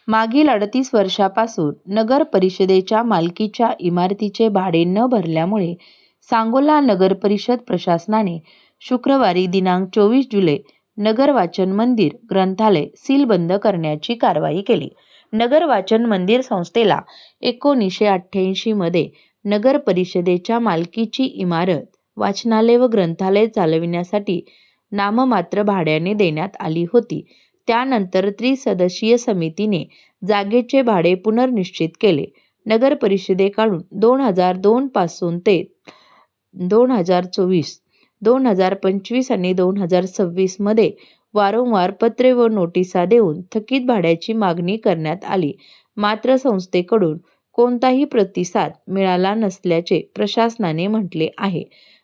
मागील 38 वर्षापासून नगर परिषदेच्या मालकीच्या इमारतीचे भाडे न भरल्यामुळे सांगोला नगर परिषद प्रशासनाने शुक्रवारी दिनांक 24 जुलै नगर वाचन मंदिर ग्रंथालय सील बंद करण्याची कारवाई केली. नगर वाचन मंदिर संस्थेला 1988 मध्ये नगर परिषदेच्या मालकीची इमारत वाचनालय व ग्रंथालय चालविण्यासाठी नाममात्र भाड्याने देण्यात आली होती. त्यानंतर त्रिसदस्यीय समितीने जागेचे भाडे पुनर्निश्चित केले. नगर परिषदेकडून 2002 पासून ते 2024, 2025 आणि 2026 मध्ये वारंवार पत्रे व नोटिसा देऊन थकीत भाड्याची मागणी करण्यात आली. मात्र संस्थेकडून कोणताही प्रतिसाद मिळाला नसल्याचे प्रशासनाने म्हटले आहे.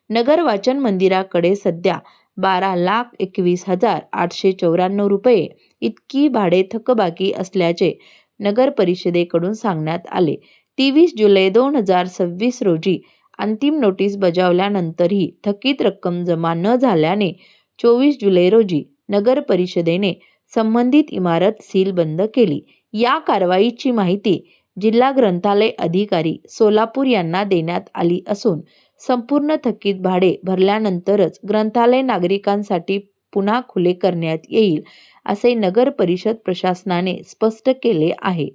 नगर वाचन मंदिराकडे सध्या 12,21,894 रुपये इतकी भाडे थकबाकी असल्याचे नगर परिषदेकडून सांगण्यात आले. 23 जुलै 2026 रोजी अंतिम नोटीस बजावल्यानंतरही थकीत रक्कम जमा न झाल्याने 24 जुलै रोजी नगर परिषदेने संबंधित इमारत सील बंद केली. या कारवाईची माहिती जिल्हा ग्रंथालय अधिकारी सोलापूर यांना देण्यात आली असून संपूर्ण थकीत भाडे भरल्यानंतरच ग्रंथालय नागरिकांसाठी पुन्हा खुले करण्यात येईल, असे नगर परिषद प्रशासनाने स्पष्ट केले आहे.